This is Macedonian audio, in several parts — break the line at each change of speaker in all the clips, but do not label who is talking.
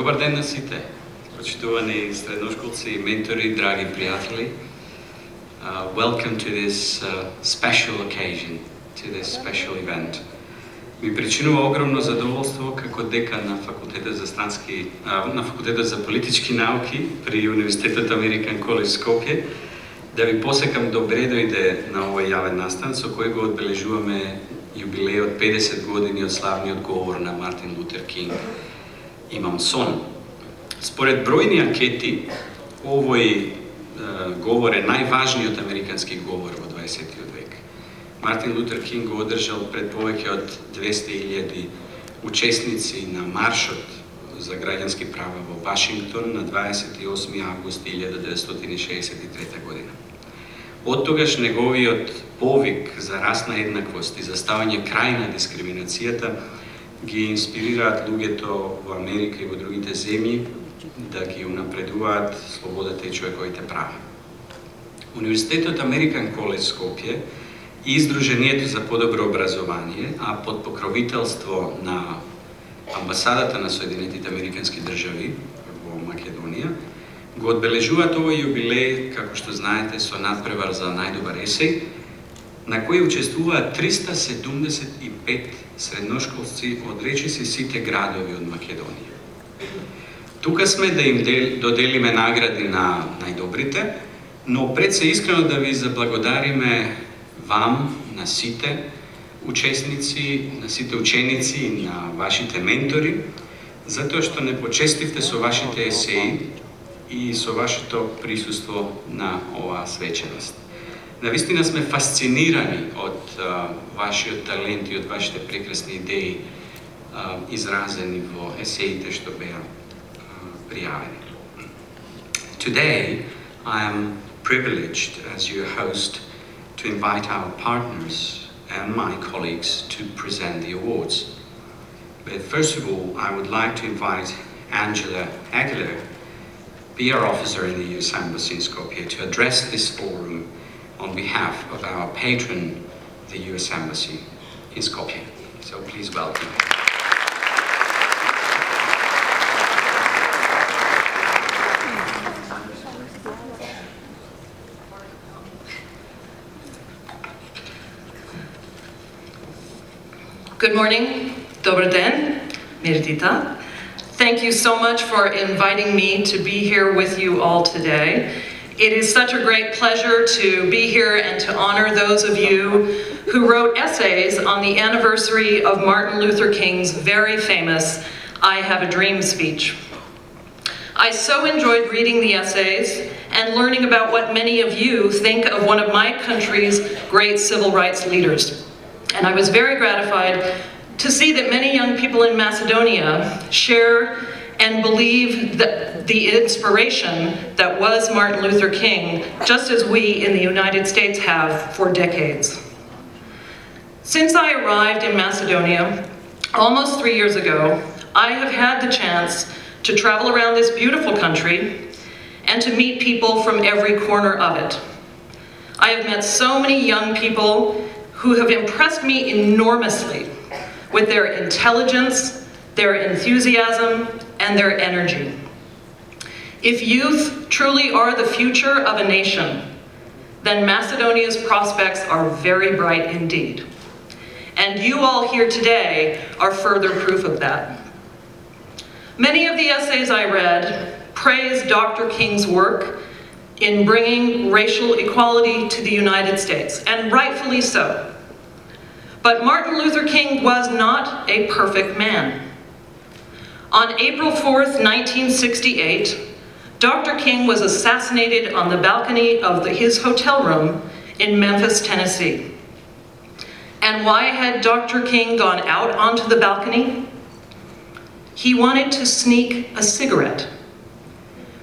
Добар ден на сите, почитувани средношколци, ментори, драги приятели. Welcome to this special occasion, to this special event. Ми причинува огромно задоволство како декан на факултетот за политички науки при Универзитетот American College Skopje да ви посекам добре дојде на овој јавен настан со кој го одбележуваме јубилејот 50 години од славниот говор на Мартин Лутер Кинг. Имам сон. Според бројни анкети, овој говор е најважниот американски говор во 20. век. Мартин Лутер Кинг го одржал пред повеќе од 200.000 учесници на маршот за граѓански права во Вашингтон на 28. август 1963 година. Од тогаш неговиот повик за расна еднаквост и за ставање крај на дискриминацијата ги инспирираат луѓето во Америка и во другите земји да ги унапредуваат слободата и човековите права. Универзитетот American College Skopje и Издруженијето за подобро образование, а под покровителство на Амбасадата на Соединетите Американски држави во Македонија, го одбележуваат овој јубилеј, како што знаете, со надпревар за најдобар есеј, на кој учествуваат 375 средношколци од речиси сите градови од Македонија. Тука сме да им доделиме награди на најдобрите, но пред се искрено да ви заблагодариме вам, на сите учесници, на сите ученици и на вашите ментори, затоа што не почестивте со вашите есеи и со вашето присуство на оваа свеченост. Навистина сме фасцинирани од вашиот талент и од вашите прекрасни идеи изразени во есеите што беа пријавени. Today, I am privileged as your host to invite our partners and my colleagues to present the awards. But first of all, I would like to invite Angela Aguilar, PR officer in the US Embassy in Skopje, to address this forum on behalf of our patron, the US Embassy in Skopje. So please welcome.
Good morning, dobar den, mirdita. Thank you so much for inviting me to be here with you all today. It is such a great pleasure to be here and to honor those of you who wrote essays on the anniversary of Martin Luther King's very famous I Have a Dream speech. I so enjoyed reading the essays and learning about what many of you think of one of my country's great civil rights leaders. And I was very gratified to see that many young people in Macedonia share and believe that the inspiration that was Martin Luther King, just as we in the United States have for decades. Since I arrived in Macedonia almost 3 years ago, I have had the chance to travel around this beautiful country and to meet people from every corner of it. I have met so many young people who have impressed me enormously with their intelligence, their enthusiasm, and their energy. If youth truly are the future of a nation, then Macedonia's prospects are very bright indeed. And you all here today are further proof of that. Many of the essays I read praised Dr. King's work in bringing racial equality to the United States, and rightfully so. But Martin Luther King was not a perfect man. On April 4th, 1968, Dr. King was assassinated on the balcony of his hotel room in Memphis, Tennessee. And why had Dr. King gone out onto the balcony? He wanted to sneak a cigarette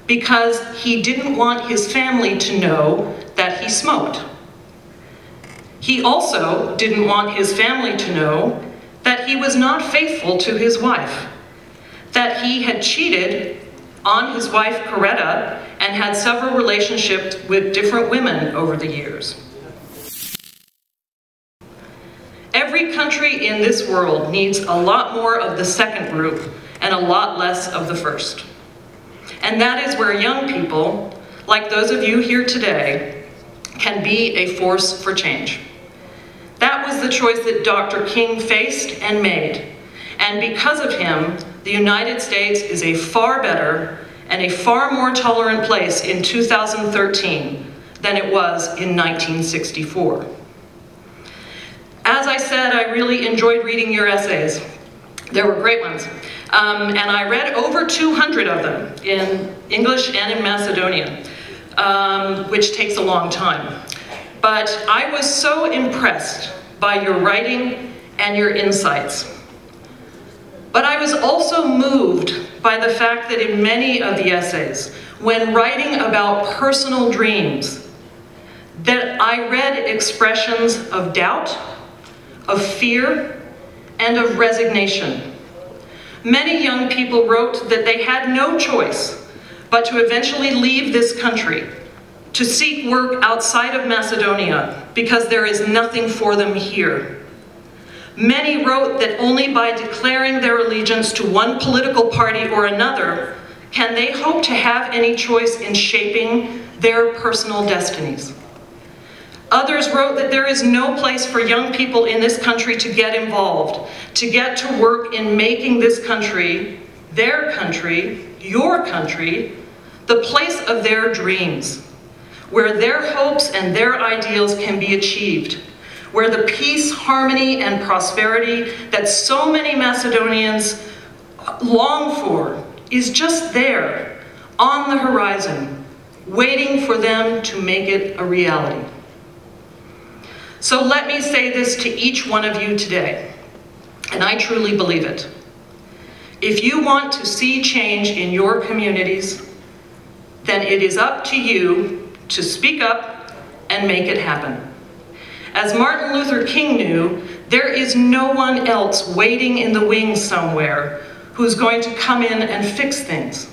because he didn't want his family to know that he smoked. He also didn't want his family to know that he was not faithful to his wife, that he had cheated on his wife Coretta and had several relationships with different women over the years. Every country in this world needs a lot more of the second group and a lot less of the first. And that is where young people, like those of you here today, can be a force for change. That was the choice that Dr. King faced and made. And because of him, the United States is a far better and a far more tolerant place in 2013 than it was in 1964. As I said, I really enjoyed reading your essays. There were great ones. And I read over 200 of them in English and in Macedonian, which takes a long time. But I was so impressed by your writing and your insights. But I was also moved by the fact that in many of the essays, when writing about personal dreams, that I read expressions of doubt, of fear, and of resignation. Many young people wrote that they had no choice but to eventually leave this country, to seek work outside of Macedonia because there is nothing for them here. Many wrote that only by declaring their allegiance to one political party or another can they hope to have any choice in shaping their personal destinies. Others wrote that there is no place for young people in this country to get involved, to get to work in making this country, their country, your country, the place of their dreams, where their hopes and their ideals can be achieved, where the peace, harmony, and prosperity that so many Macedonians long for is just there, on the horizon, waiting for them to make it a reality. So let me say this to each one of you today, and I truly believe it. If you want to see change in your communities, then it is up to you to speak up and make it happen. As Martin Luther King knew, there is no one else waiting in the wings somewhere who's going to come in and fix things.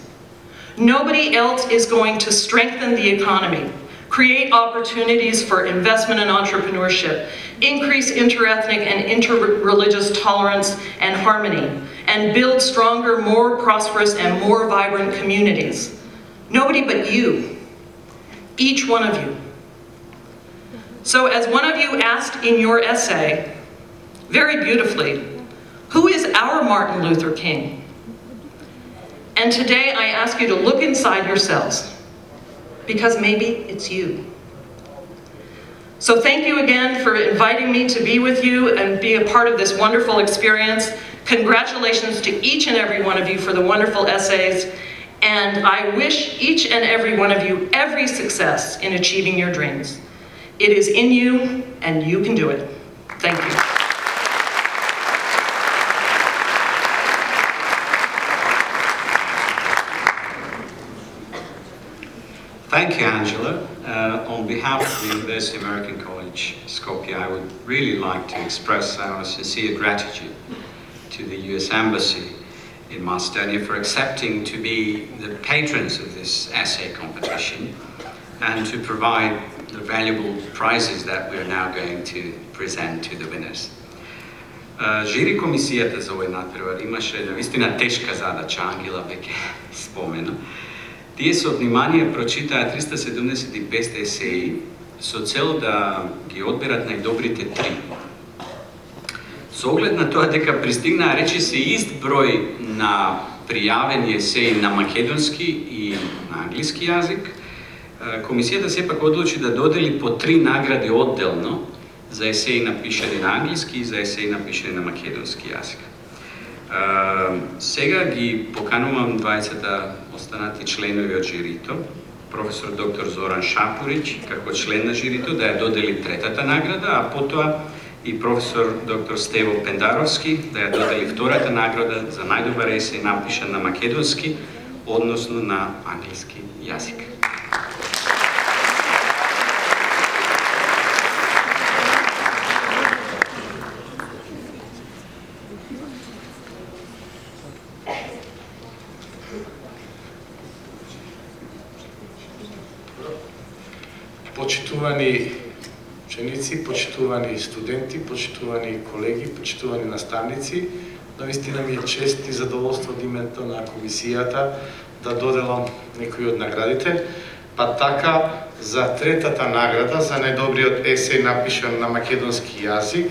Nobody else is going to strengthen the economy, create opportunities for investment and entrepreneurship, increase interethnic and interreligious tolerance and harmony, and build stronger, more prosperous, and more vibrant communities. Nobody but you, each one of you. So as one of you asked in your essay, very beautifully, who is our Martin Luther King? And today I ask you to look inside yourselves, because maybe it's you. So thank you again for inviting me to be with you and be a part of this wonderful experience. Congratulations to each and every one of you for the wonderful essays, and I wish each and every one of you every success in achieving your dreams. It is in you, and you can do it. Thank you.
Thank you, Angela. On behalf of the University of American College, Skopje, I would really like to express our sincere gratitude to the US Embassy in Macedonia for accepting to be the patrons of this essay competition and to provide the valuable prizes that we're now going to present to the winners. Жири комисијата за овој натпревар имаше навистина тешка задача, Ангела веќе спомена. Тие со внимание прочитаа 375 есеи со цел да ги одберат најдобрите 3. Со оглед на тоа дека пристигнаа речиси ист број на пријавени есеи на македонски и на англиски јазик, комисијата сепак одлучи да додели по 3 награди одделно за есеи напишани на англиски и за есеи напишани на македонски јазик. Сега ги поканувам двајцата останати членови од жирито, професор доктор Зоран Шапурич, како член на жирито, да ја додели 3-та награда, а потоа и професор доктор Стево Пендаровски да ја додели 2-та награда за најдобар есеј напишан на македонски, односно на англиски јазик.
Почитувани ученици, почитувани студенти, почитувани колеги, почитувани наставници, Наистина ми е чест и задоволство од името на комисијата да доделам некои од наградите. Па така, за третата награда за најдобриот есеј напишан на македонски јазик,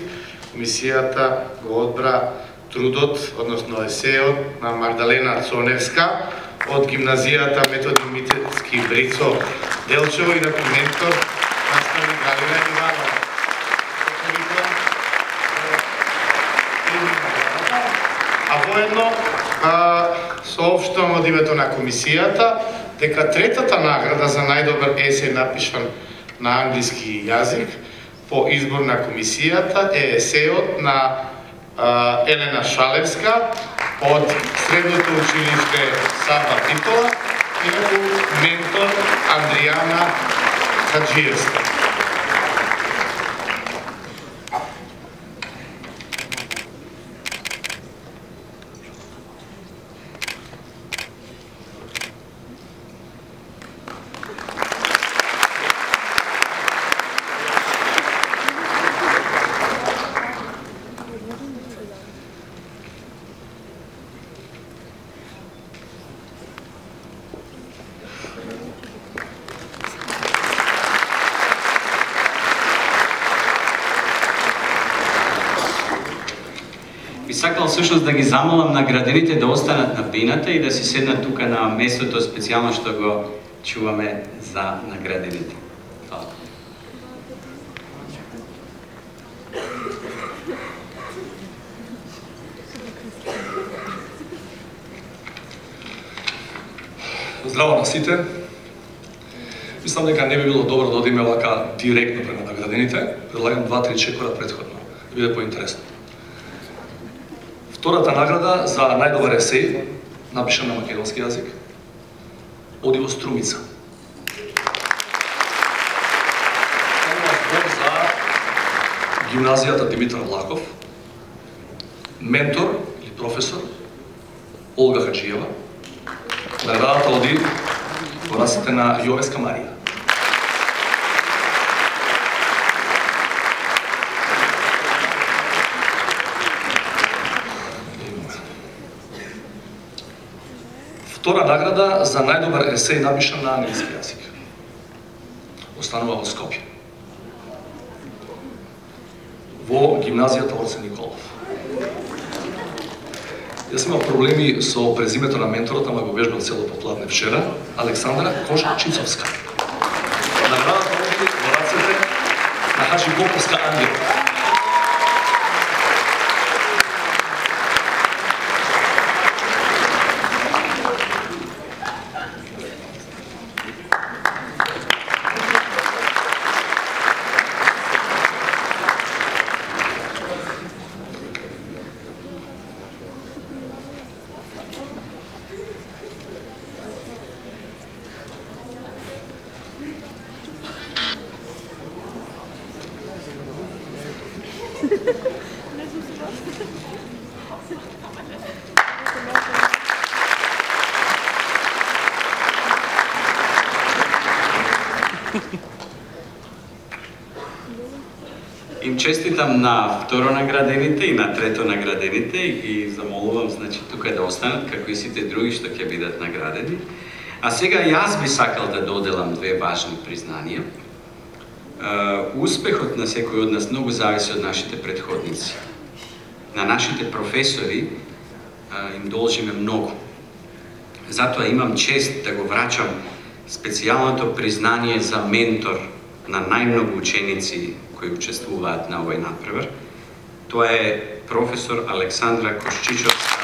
комисијата го одбра трудот, односно есејот на Магдалена Цоневска од гимназијата Методимитски Брицо Делчево и на ментор наставник Галина Иванова. А воедно соопштувам од името на комисијата дека третата награда за најдобар есеј напишан на англиски јазик по избор на комисијата е есејот на Елена Шалевска од Средното училиште Саба Титола и ментор Андријана Хаджиевска.
Сакал всушност да ги замолам на градините да останат на бината и да си седнат тука на местото специјално што го чуваме за наградените.
Здраво на сите. Мислам дека не би било добро да одиме вака директно према наградените. Предлагам 2-3 чекора претходно, да биде поинтересно. Втората награда за најдобар есеј, напишан на македонски јазик, оди во Струмица. Станува збор за гимназијата Димитар Влахов, ментор или професор Олга Хаджиева. Наградата оди во рацете на Јовеска Марија. Втора награда за најдобар есеј напишан на англиски јазик. Останува во Скопје. Во гимназијата Орце Николов. Јас имам проблеми со презимето на менторот, ама го вежбам цело попладне вчера, Александра Кошчицовска. Наградата оди во рацете на Хаджи Поповска Ангела.
Им честитам на второ наградените и на трето наградените и ги замолувам, значи, тука да останат, како и сите други што ќе бидат наградени. А сега јас би сакал да доделам две важни признанија. Успехот на секој од нас многу зависи од нашите претходници. На нашите професори им должиме многу. Затоа имам чест да го врачам специјалното признание за ментор на најмногу ученици кои учествуваат на овој надпревар. Тоа е професор Александра Кошчичовска.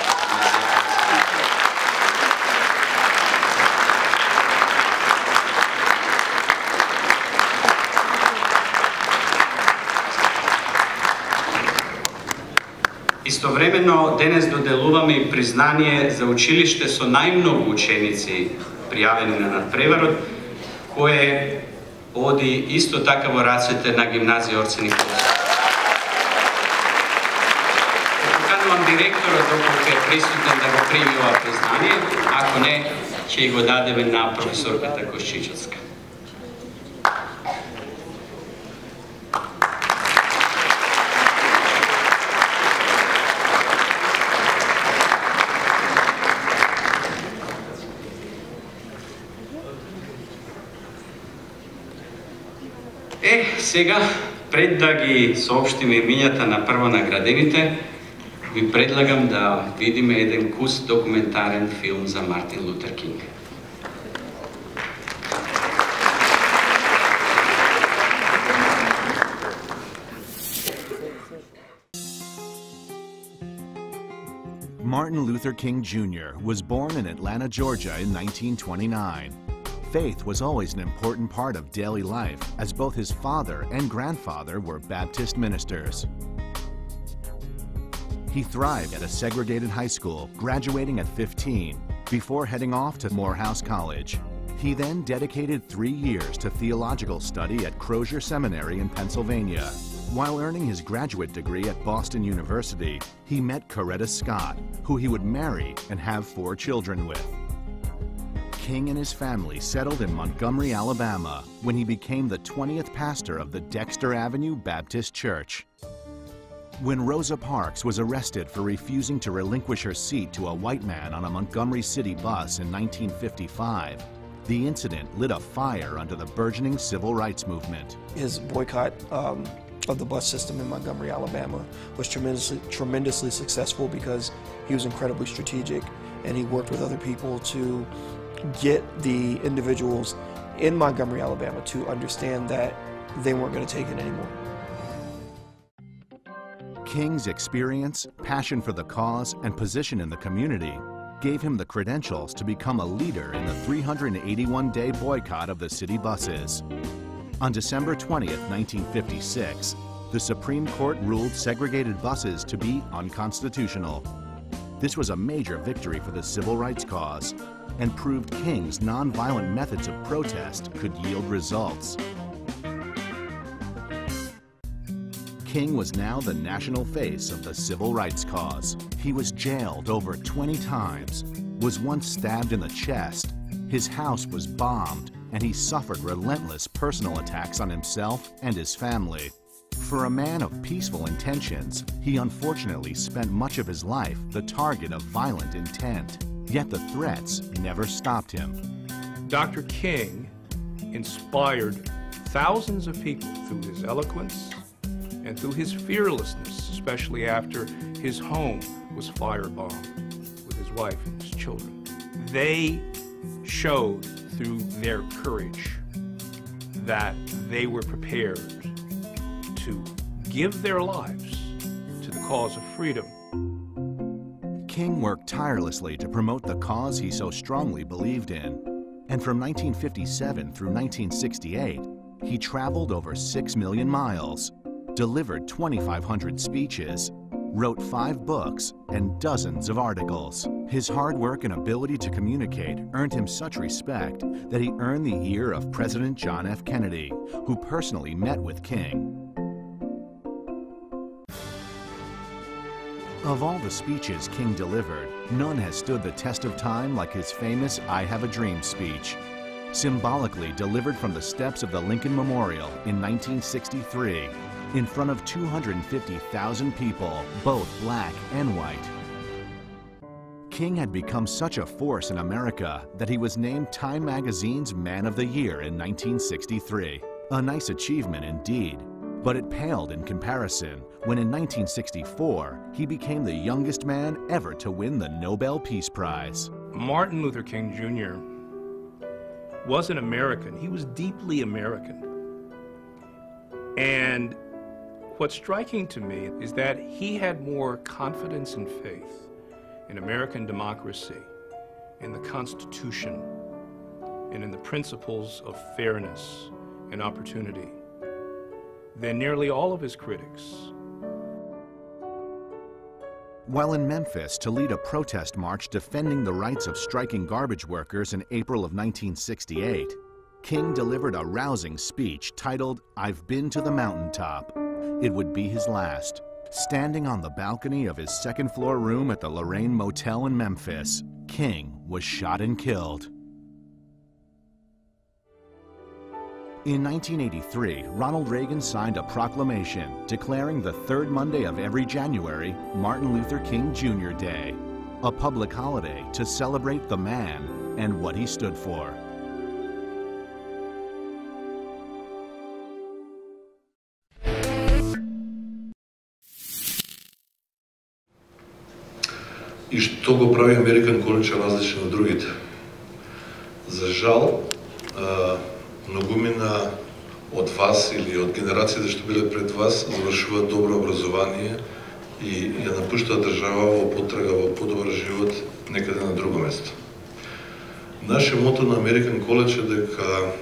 Истовремено, денес доделуваме и признание за училиште со најмногу ученици пријавени на надпреварот, кое оди исто така во рацете на гимназија Орце Николов. Поканувам директорот доколку е присутен да го прими ова признание, ако не, ќе го дадеме на професорката Кошчичовска. Сега, пред да ги соопштиме имињата на прво наградените, ви предлагам да видиме еден кус документарен филм за Мартин Лутер Кинг.
Martin Luther King Jr. was born in Atlanta, Georgia in 1929. Faith was always an important part of daily life, as both his father and grandfather were Baptist ministers. He thrived at a segregated high school, graduating at 15, before heading off to Morehouse College. He then dedicated 3 years to theological study at Crozier Seminary in Pennsylvania. While earning his graduate degree at Boston University, he met Coretta Scott, who he would marry and have 4 children with. King and his family settled in Montgomery, Alabama, when he became the 20th pastor of the Dexter Avenue Baptist Church. When Rosa Parks was arrested for refusing to relinquish her seat to a white man on a Montgomery City bus in 1955, the incident lit a fire under the burgeoning civil rights movement.
His boycott of the bus system in Montgomery, Alabama was tremendously successful because he was incredibly strategic, and he worked with other people to get the individuals in Montgomery, Alabama to understand that they weren't going to take it anymore.
King's experience, passion for the cause, and position in the community gave him the credentials to become a leader in the 381-day boycott of the city buses. On December 20th, 1956, the Supreme Court ruled segregated buses to be unconstitutional. This was a major victory for the civil rights cause and proved King's nonviolent methods of protest could yield results. King was now the national face of the civil rights cause. He was jailed over 20 times, was once stabbed in the chest, his house was bombed, and he suffered relentless personal attacks on himself and his family. For a man of peaceful intentions, he unfortunately spent much of his life the target of violent intent, yet the threats never stopped him.
Dr. King inspired thousands of people through his eloquence and through his fearlessness, especially after his home was firebombed with his wife and his children. They showed through their courage that they were prepared to give their lives to the cause of freedom.
King worked tirelessly to promote the cause he so strongly believed in. And from 1957 through 1968, he traveled over 6 million miles, delivered 2,500 speeches, wrote 5 books, and dozens of articles. His hard work and ability to communicate earned him such respect that he earned the ear of President John F. Kennedy, who personally met with King. Of all the speeches King delivered, none has stood the test of time like his famous "I Have a Dream" speech. Symbolically delivered from the steps of the Lincoln Memorial in 1963, in front of 250,000 people, both black and white. King had become such a force in America that he was named Time Magazine's Man of the Year in 1963. A nice achievement indeed, but it paled in comparison when in 1964 he became the youngest man ever to win the Nobel Peace Prize.
Martin Luther King Jr. was an American. He was deeply American. And what's striking to me is that he had more confidence and faith in American democracy, in the Constitution, and in the principles of fairness and opportunity than nearly all of his critics.
While in Memphis to lead a protest march defending the rights of striking garbage workers in April of 1968, King delivered a rousing speech titled, "I've Been to the Mountaintop." It would be his last. Standing on the balcony of his second-floor room at the Lorraine Motel in Memphis, King was shot and killed. In 1983, Ronald Reagan signed a proclamation declaring the third Monday of every January Martin Luther King Jr. Day, a public holiday to celebrate the man and what he stood for.
и што го прави American College различно од другите. За жал, многумина од вас или од генерациите што биле пред вас завршуваат добро образование и ја напуштаат држава во потрага во подобар живот некаде на друго место. Наше мото на American College е дека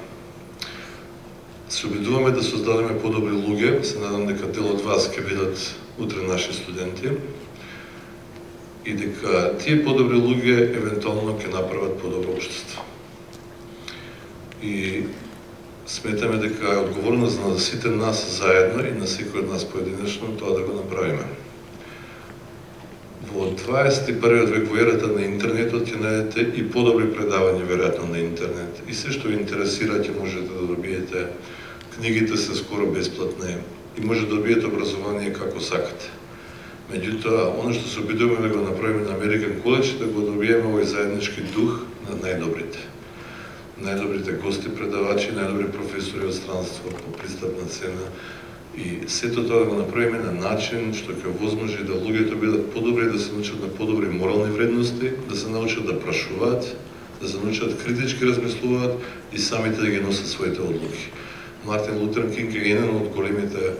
се обидуваме да создадеме подобри луѓе, се надам дека дел од вас ќе бидат утре наши студенти, и дека тие подобри луѓе евентуално ќе направат подобро општество. И сметаме дека е одговорност на сите нас заедно и на секој од нас поединечно тоа да го направиме. Во 21. век во ерата на интернетот ќе најдете и подобри предавања веројатно на интернет. И се што ви интересира ќе можете да добиете. Книгите се скоро бесплатни и може да добиете образование како сакате. Меѓутоа, оно што се обидуваме да го направиме на American College, да го добиеме овој заеднички дух на најдобрите. Најдобрите гости, предавачи, најдобри професори од странство по пристапна цена. И сето тоа да го направиме на начин што ќе возможи да луѓето бидат подобри, да се научат на подобри морални вредности, да се научат да прашуваат, да се научат критички размислуваат и самите да ги носат своите одлуки. Мартин Лутер Кинг е еден од големите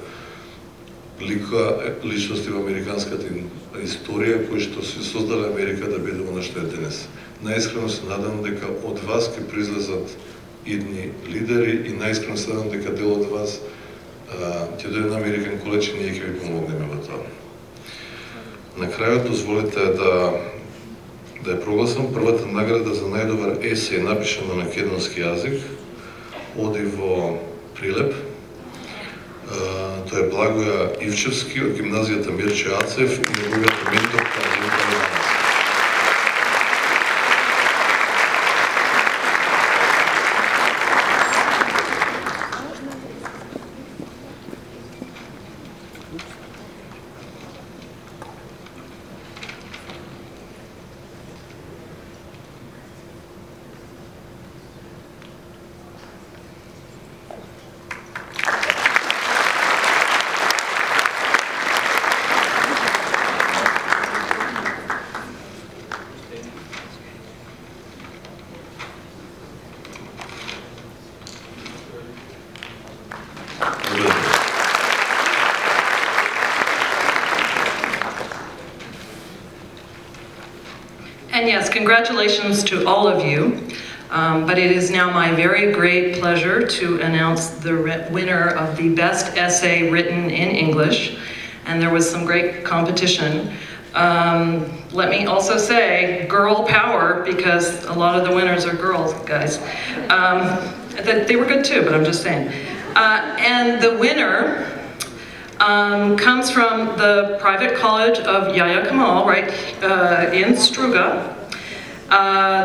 личности во американската историја кои што се создале Америка да биде она што е денес. Најискрено се надам дека од вас ќе произлезат идни лидери и најискрено се надам дека дел од вас ќе дојде на American College и ние ќе ви помогнеме во тоа. На крајот дозволите да ја прогласам првата награда за најдобар есеј напишан на македонски јазик оди во Прилеп. Тоа е Благоја Ивчевски од гимназијата Мирче Ацев и неговиот ментор Казимир.
And yes, congratulations to all of you. But it is now my very great pleasure to announce the winner of the best essay written in English. And there was some great competition. Let me also say, girl power, because a lot of the winners are girls, guys. They were good too, but I'm just saying. And the winner comes from the private college of Yahya Kemal, right, in Struga.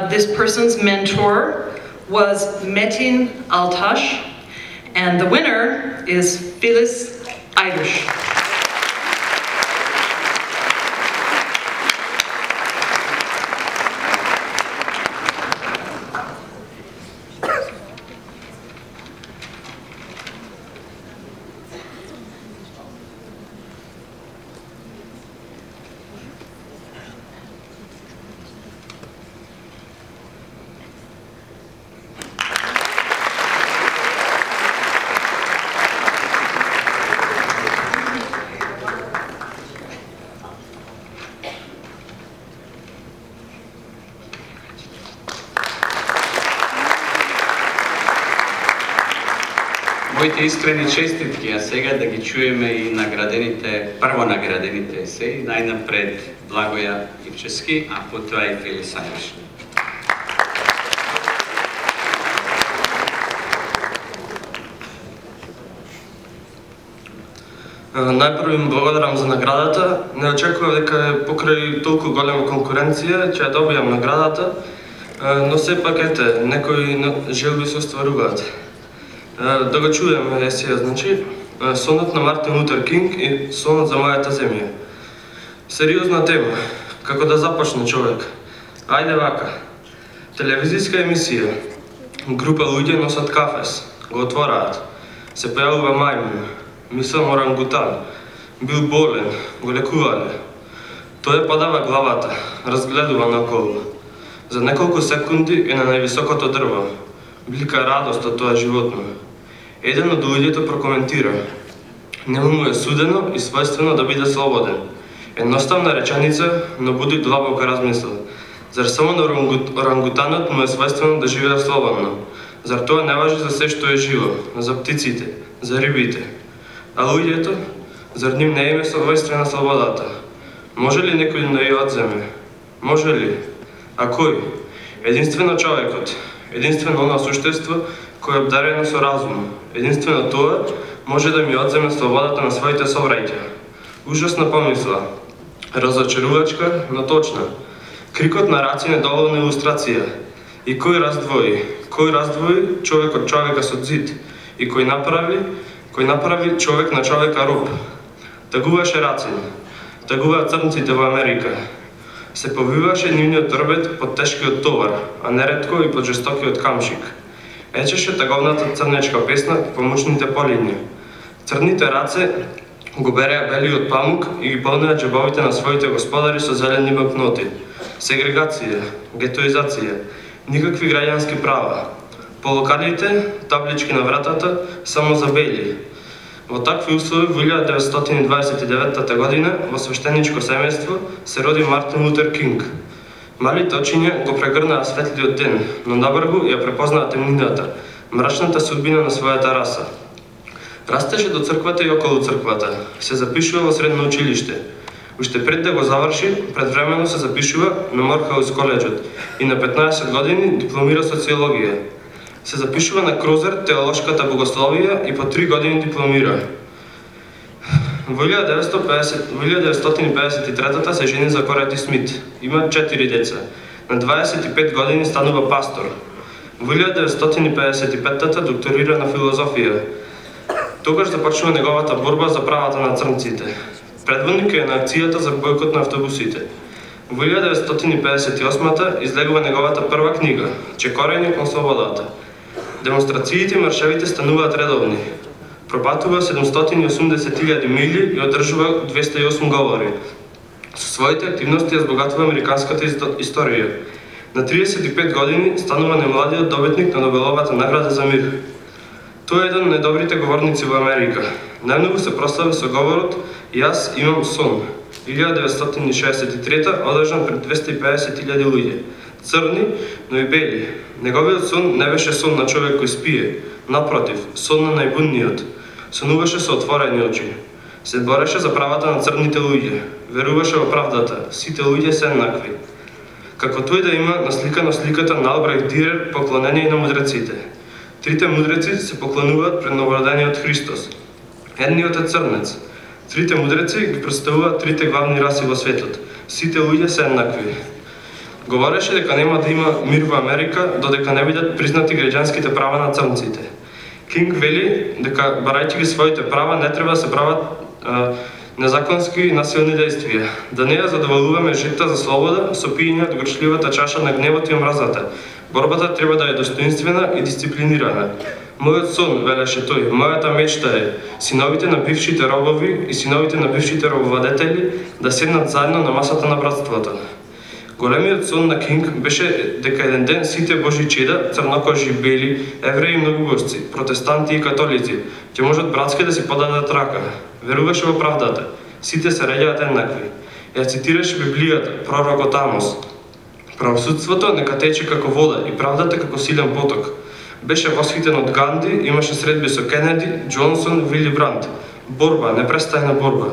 This person's mentor was Metin Altash, and the winner is Filiz Irish.
Моите искрени честитки, а сега да ги чуеме и наградените, прво наградените есеи, најнапред Благоја Ивчевски, а потоа и Филиз Irish.
Најпрво им благодарам за наградата. Не очекував дека покрај толку голема конкуренција ќе ја добијам наградата, но сепак ете, некои желби се остваруваат. Да го чуеме есеја, значи, сонот на Мартин Лутер Кинг и сонот за мојата земја. Сериозна тема, како да започне човек. Ајде вака. Телевизиска емисија. Група луѓе носат кафес, го отвораат. Се појавува мајмун, мислам орангутан. Бил болен, го лекувале. Тој подава главата, разгледува наоколу. За неколку секунди е на највисокото дрво. Блика радост од тоа животно. Еден од луѓето прокоментира: нему му е судено и својствено да биде слободен. Едноставна реченица, но буди длабока размисла. Зар само на орангутанот му е својствено да живее слободно? Зар тоа не важи за се што е живо, за птиците, за рибите? А луѓето, зар ним не им е својствена слободата? Може ли некој да ја одземе? Може ли? А кој? Единствено човекот, единствено она суштество кој е обдарено со разум. Единствено тоа може да ми одземе слободата на своите собраќа. Ужасна помисла, разочарувачка, но точна. Крикот на Рацин е доволна илустрација. И кој раздвои човек од човека со зид? И кој направи човек на човека роб? Тагуваше Рацин, тагуваат црнците во Америка. Се повиваше нивниот трбет под тешкиот товар, а неретко и под жестокиот камшик. Ечеше таговната црнечка песна по мучните полиња. Црните раце го береа белиот памук и ги полнеа џебовите на своите господари со зелени банкноти. Сегрегација, гетоизација, никакви граѓански права. По локалите, таблички на вратата, само за бели. Во такви услови во 1929 година во свештеничко семејство се роди Мартин Лутер Кинг. Малите очиња го прегрнаа светлиот ден, но набргу ја препознаа темнината, мрачната судбина на својата раса. Растеше до црквата и околу црквата, се запишува во средно училиште. Уште пред да го заврши, предвремено се запишува на Морхаус коледжот и на 15 години дипломира социологија. Се запишува на Крузер теолошката богословија и по 3 години дипломира. Во 1953 се жени за Корети Смит. Има 4 деца. На 25 години станува пастор. Во 1955 докторира на филозофија. Тогаш започнува неговата борба за правата на црнците. Предводник е на акцијата за бојкот на автобусите. Во 1958 излегува неговата прва книга Чекорење кон слободата. Демонстрациите и маршевите стануваат редовни. Пропатува 780.000 мили и одржува 208 говори. Со своите активности ја збогатува американската историја. На 35 години станува најмладиот добитник на Нобеловата награда за мир. Тој е еден од најдобрите говорници во Америка. Најмногу се прослави со говорот "Јас имам сон", 1963 одржан пред 250.000 луѓе. Црни, но и бели. Неговиот сон не беше сон на човек кој спие, напротив, сон на најбунниот. Сонуваше со отворени очи. Се бореше за правата на црните луѓе. Веруваше во правдата. Сите луѓе се еднакви. Како тој да има насликано сликата на Албрехт Дирер поклонение на мудреците. Трите мудреци се поклонуваат пред новородениот Христос. Едниот е црнец. Трите мудреци ги представуваат трите главни раси во светот. Сите луѓе се еднакви. Говореше дека нема да има мир во Америка додека не бидат признати граѓанските права на црнците. Кинг вели дека барајќи ги своите права не треба да се прават незаконски и насилни действија. Да не ја задоволуваме житта за слобода со пиење од горчливата чаша на гневот и омразата. Борбата треба да е достоинствена и дисциплинирана. Мојот сон, велеше тој, мојата мечта е синовите на бившите робови и синовите на бившите робовладетели да седнат заедно на масата на братството. Големиот сон на Кинг беше дека еден ден сите Божи чеда, црнокожи, бели, евреи и многобожци, протестанти и католици, ќе можат братски да си подадат рака. Веруваше во правдата. Сите се реѓаат еднакви. Ја цитираше Библијата, пророкот Амос. Правосудството нека тече како вода и правдата како силен поток. Беше восхитен од Ганди, имаше средби со Кенеди, Џонсон, Вили Бранд. Борба, непрестајна борба.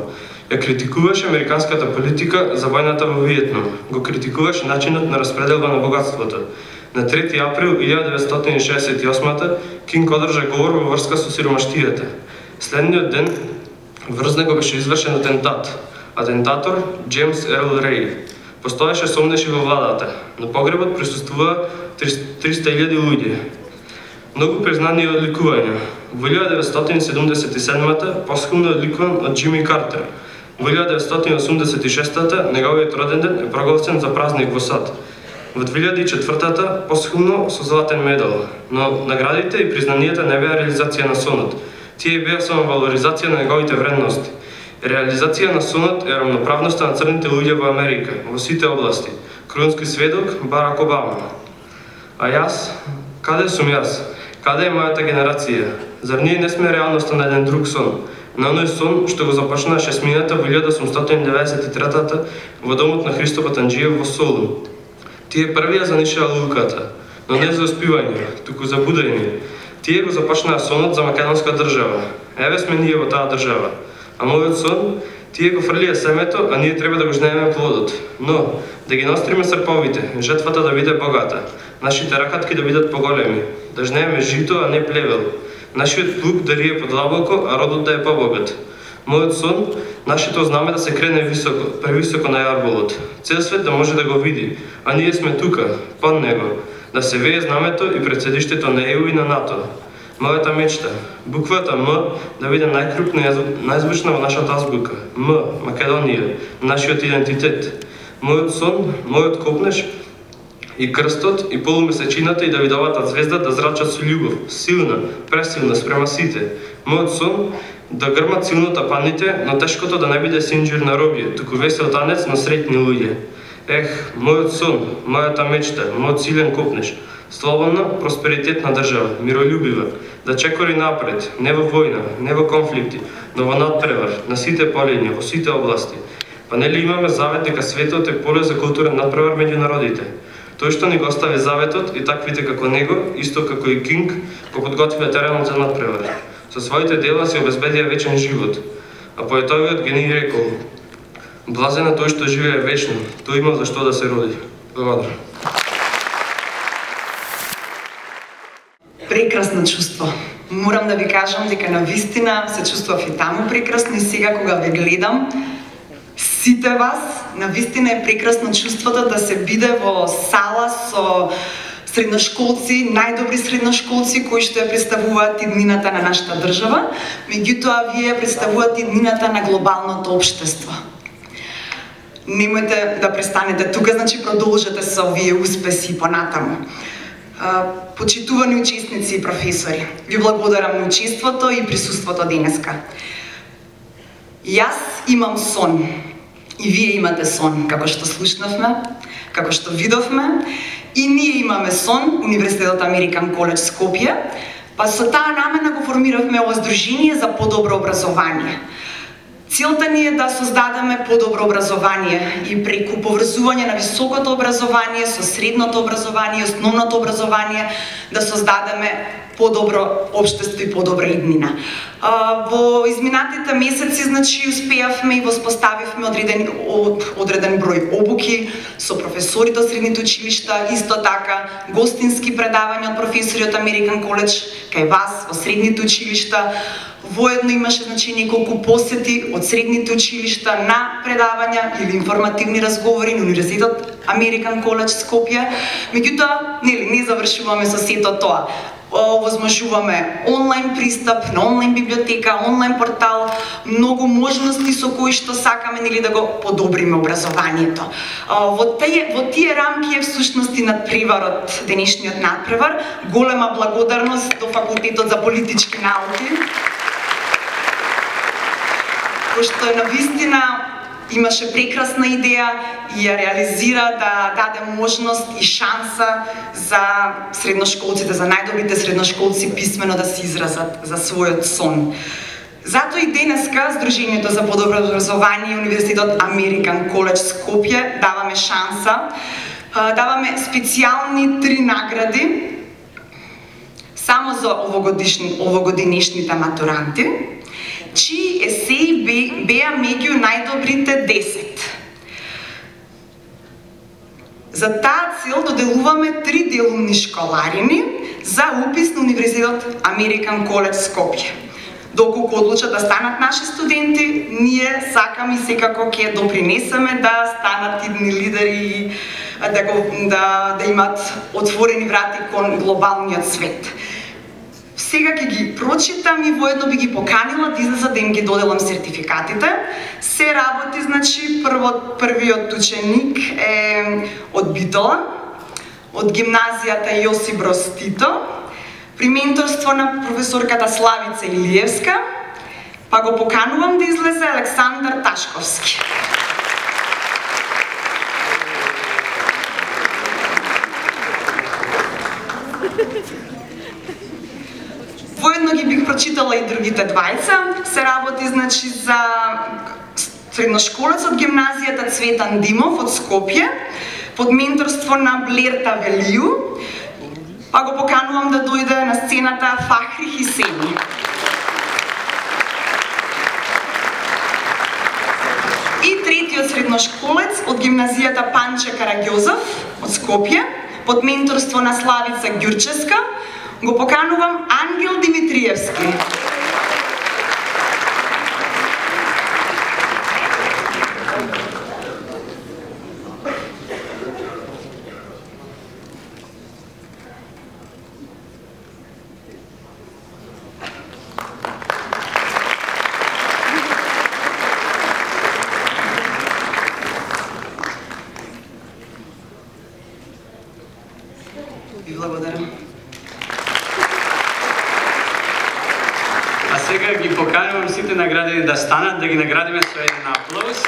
Ја критикуваше американската политика за војната во Виетнам. Го критикуваше начинот на распределба на богатството. На 3 април 1968 Кинг одржа говор во врска со сиромаштијата. Следниот ден врз него беше извршен атентат. Атентатор Джеймс Ерл Реј. Постоеше сомнеши во владата. На погребот присуствува 300.000 луѓе. Многу признани и одликувања. Во 1977 посхумно одликуван од Џими Картер. Во 1986 неговиот роден ден е прогласен за празник во САД. Во 2004 посхумно со златен медал, но наградите и признанијата не беа реализација на сонот. Тие беа само валоризација на неговите вредности. Реализација на сонот е рамноправноста на црните луѓе во Америка, во сите области. Крунски сведок Барак Обама. А јас? Каде сум јас? Каде е мојата генерација? Зар ние не сме реалноста на еден друг сон? На оној сон што го започна 6 мината во 1893 во домот на Христо Батанџиев во Солун. Тие првија занишаа луката, но не за успивање, туку за будење. Тие го започнаа сонот за македонска држава. Еве сме ние во таа држава. А мојот сон, тие го фрлија семето, а ние треба да го жнееме плодот. Но, да ги ностриме срповите, жетвата да биде богата, нашите ракатки да бидат поголеми, да жнееме жито, а не плевел, нашиот плуг да рие подлабоко, а родот да е побогат. Мојот сон, нашето знаме да се крене високо, превисоко на јарболот, цел свет да може да го види, а ние сме тука, под него, да се вее знамето и пред седиштето на ЕУ и на НАТО. Мојата мечта, буквата М да биде најкрупна и најзвучна во нашата азбука. М, Македонија, нашиот идентитет. Мојот сон, мојот копнеш и крстот и полумесечината и Давидовата звезда да зрачат со љубов, силна, пресилна спрема сите. Мојот сон да грмат силно тапаните, но тешкото да не биде синџир на робија, туку весел танец на среќни луѓе. Ех, мојот сон, мојата мечта, мојот силен копнеш. Слободна, просперитетна држава, миролюбива, да чекори напред, не во војна, не во конфликти, но во надпревар, на сите полиња, во сите области. Па нели имаме завет дека светот е поле за културен надпревар меѓу народите? Тој што ни го остави заветот и таквите како него, исто како и Кинг, го подготвија теренот за надпревар. Со своите дела си обезбедија вечен живот. А поетовиот генij рекол: блазен е тој што живее вечно, тој има за што да се роди. Благодарам.
Прекрасно чувство. Морам да ви кажам дека навистина се чувствував и таму прекрасно и сега кога ве гледам сите вас, навистина е прекрасно чувството да се биде во сала со средношколци, најдобри средношколци кои што ја представуваат иднината на нашата држава, меѓутоа вие представуваат иднината на глобалното општество. Немојте да престанете тука, значи продолжете со овие успеси понатаму. Почитувани учесници и професори, ви благодарам на учеството и присуството денеска. Јас имам сон и вие имате сон, како што слушнавме, како што видовме, и ние имаме сон, Универзитетот American College Skopje, па со таа намена го формиравме ова здружение за подобро образование. Целта ни е да создадеме подобро образование и преку поврзување на високото образование со средното образование, основното образование, да создадеме подобро општество и подобра иднина. Во изминатите месеци, значи, успеавме и воспоставивме одреден број обуки со професорите од средните училишта, исто така гостински предавања од професори од American College кај вас во средните училишта. Воедно имаше, значи, неколку посети од средните училишта на предавања или информативни разговори на Универзитетот American College Skopje. Меѓутоа, не завршуваме со сето тоа. Овозможуваме онлайн пристап на онлайн библиотека, онлайн портал, многу можности со кои што сакаме да го подобриме образованието. Во тие рамки е всушност и надпреварот, денешниот надпревар. Голема благодарност до Факултетот за политички науки, кој што е навистина имаше прекрасна идеја и ја реализира да даде можност и шанса за средношколците, за најдобрите средношколци писмено да се изразат за својот сон. Затоа и денеска Сдруженијето за подобро образование Универзитетот American College Skopje даваме шанса, даваме специјални 3 награди само за овогодишните матуранти, чии есеи беа меѓу најдобрите 10. За таа цел доделуваме 3 делумни школарини за упис на Универзитетот American College Skopje. Доколку одлучат да станат наши студенти, ние сакаме и секако ќе допринесеме да станат идни лидери и да имат отворени врати кон глобалниот свет. Сега ќе ги прочитам и воедно би ги поканила да излезат да им ги доделам сертификатите. Се работи, значи, првиот ученик е од Битола, од гимназијата Јосип Брос Тито, при менторство на професорката Славица Илиевска Па го поканувам да излезе Александар Ташковски. Воедно ги бих прочитала и другите двајца. Се работи значи за средношколец од гимназијата Цветан Димов од Скопје, под менторство на Блерта Велију. Па го поканувам да дојде на сцената Фахри Хисени. И третиот средношколец од гимназијата Панче Караѓозов од Скопје, под менторство на Славица Ѓурческа, го поканувам Ангел Димитриевски. Ви благодарам.
А сега ги поканувам сите наградени да станат, да ги наградиме со еден аплауз.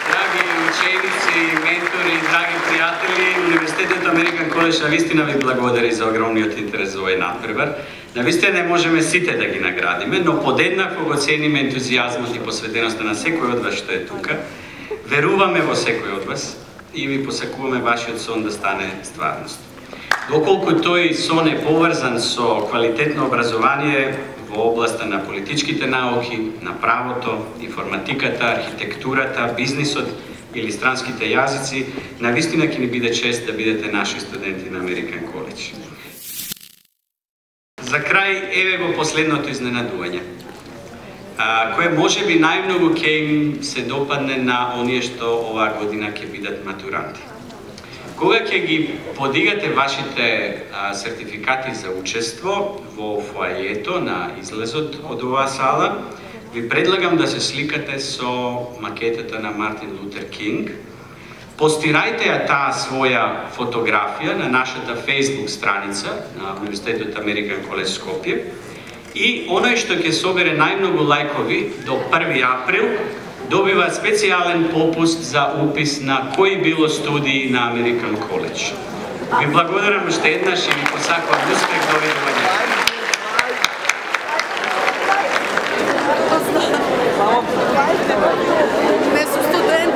Драги ученици, ментори, драги пријатели, Универзитетот Американ Колеж навистина ви благодари за огромниот интерес за овој надпревар. Навистина не можеме сите да ги наградиме, но подеднакво го цениме ентузијазмот и посветеноста на секој од вас што е тука. Веруваме во секој од вас и ви посакуваме вашиот сон да стане стварност. Доколку тој сон е поврзан со квалитетно образование во областа на политичките науки, на правото, информатиката, архитектурата, бизнисот или странските јазици, навистина ќе ни биде чест да бидете наши студенти на Американ Колеж. За крај, еве го последното изненадување, кое може би најмногу ќе им се допадне на оние што оваа година ќе бидат матуранти. Кога ќе ги подигате вашите сертификати за учество во фоајето на излезот од оваа сала, ви предлагам да се сликате со макетата на Мартин Лутер Кинг. Постирајте ја таа своја фотографија на нашата Facebook страница на Универзитетот Американ Колеж Скопје и оној што ќе собере најмногу лајкови до 1 април добива специјален попуст за упис на кои било студии на Американ Колеж. Ви благодарам уште еднаш и ви посакувам успех, довидување.
Не сум студент,